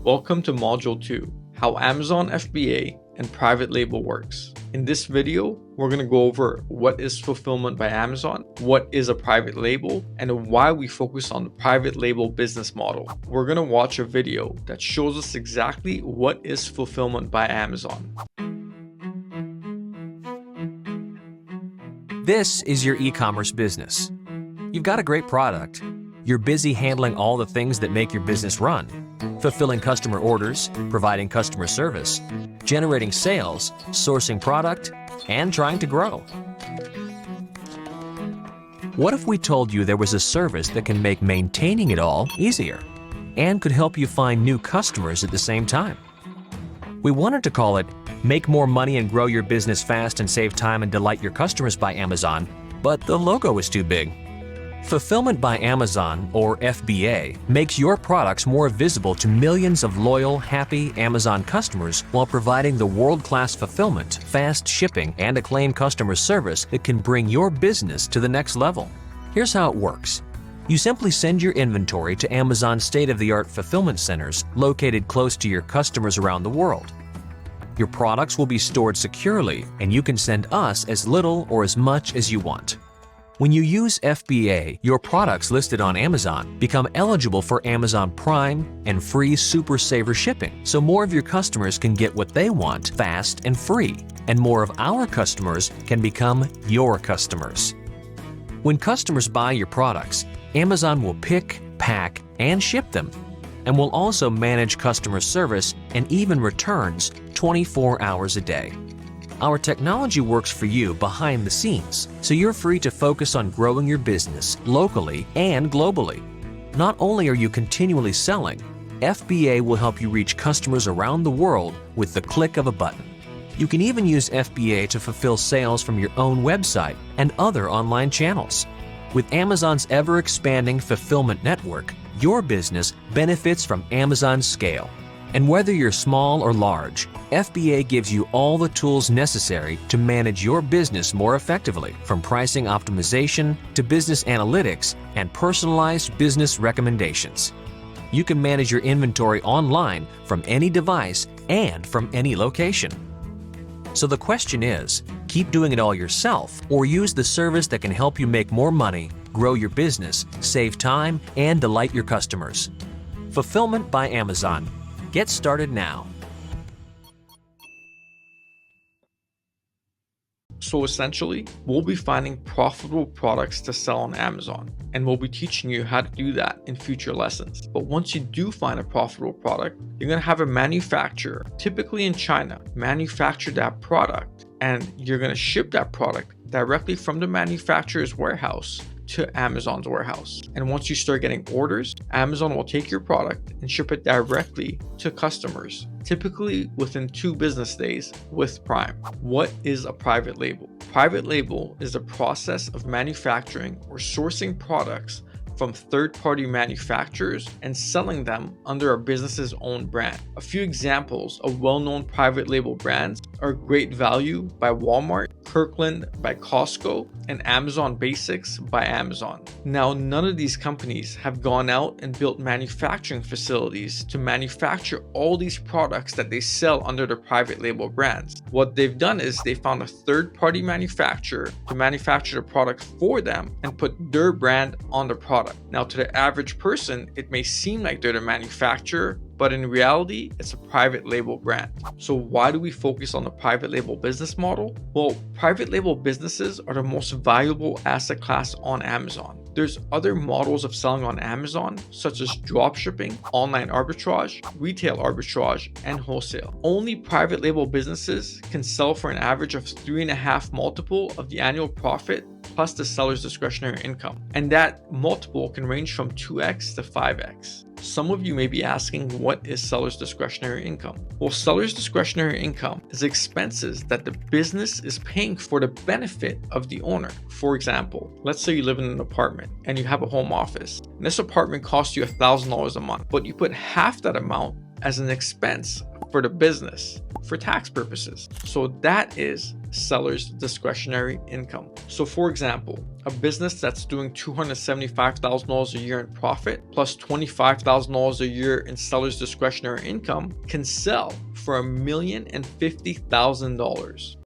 Welcome to Module 2, How Amazon FBA and Private Label Works. In this video, we're going to go over what is fulfillment by Amazon, what is a private label, and why we focus on the private label business model. We're going to watch a video that shows us exactly what is fulfillment by Amazon. This is your e-commerce business. You've got a great product. You're busy handling all the things that make your business run, fulfilling customer orders, providing customer service, generating sales, sourcing product, and trying to grow. What if we told you there was a service that can make maintaining it all easier and could help you find new customers at the same time? We wanted to call it Make More Money and Grow Your Business Fast and Save Time and Delight Your Customers by Amazon, but the logo is too big. Fulfillment by Amazon, or FBA, makes your products more visible to millions of loyal, happy Amazon customers while providing the world-class fulfillment, fast shipping, and acclaimed customer service that can bring your business to the next level. Here's how it works. You simply send your inventory to Amazon's state-of-the-art fulfillment centers located close to your customers around the world. Your products will be stored securely, and you can send us as little or as much as you want. When you use FBA, your products listed on Amazon become eligible for Amazon Prime and free Super Saver shipping, so more of your customers can get what they want fast and free, and more of our customers can become your customers. When customers buy your products, Amazon will pick, pack, and ship them, and will also manage customer service and even returns 24 hours a day. Our technology works for you behind the scenes, so you're free to focus on growing your business locally and globally. Not only are you continually selling, FBA will help you reach customers around the world with the click of a button. You can even use FBA to fulfill sales from your own website and other online channels. With Amazon's ever-expanding fulfillment network, your business benefits from Amazon's scale. And whether you're small or large, FBA gives you all the tools necessary to manage your business more effectively, from pricing optimization to business analytics and personalized business recommendations. You can manage your inventory online from any device and from any location. So the question is, keep doing it all yourself or use the service that can help you make more money, grow your business, save time, and delight your customers. Fulfillment by Amazon. Get started now. So essentially, we'll be finding profitable products to sell on Amazon, and we'll be teaching you how to do that in future lessons. But once you do find a profitable product, you're going to have a manufacturer, typically in China, manufacture that product, and you're going to ship that product directly from the manufacturer's warehouse to Amazon's warehouse. And once you start getting orders, Amazon will take your product and ship it directly to customers, typically within 2 business days with Prime. What is a private label? Private label is the process of manufacturing or sourcing products from third-party manufacturers and selling them under a business's own brand. A few examples of well-known private label brands are Great Value by Walmart, Kirkland by Costco, and Amazon Basics by Amazon. Now, none of these companies have gone out and built manufacturing facilities to manufacture all these products that they sell under their private label brands. What they've done is they found a third-party manufacturer to manufacture the product for them and put their brand on the product. Now, to the average person, it may seem like they're the manufacturer, but in reality, it's a private label brand. So why do we focus on the private label business model? Well, private label businesses are the most valuable asset class on Amazon. There's other models of selling on Amazon, such as dropshipping, online arbitrage, retail arbitrage, and wholesale. Only private label businesses can sell for an average of 3.5 multiple of the annual profit plus the seller's discretionary income. And that multiple can range from 2x to 5x. Some of you may be asking, what is seller's discretionary income? Well, seller's discretionary income is expenses that the business is paying for the benefit of the owner. For example, let's say you live in an apartment and you have a home office. And this apartment costs you $1,000 a month, but you put half that amount as an expense for the business for tax purposes. So that is seller's discretionary income. So for example, a business that's doing $275,000 a year in profit plus $25,000 a year in seller's discretionary income can sell for $1,050,000.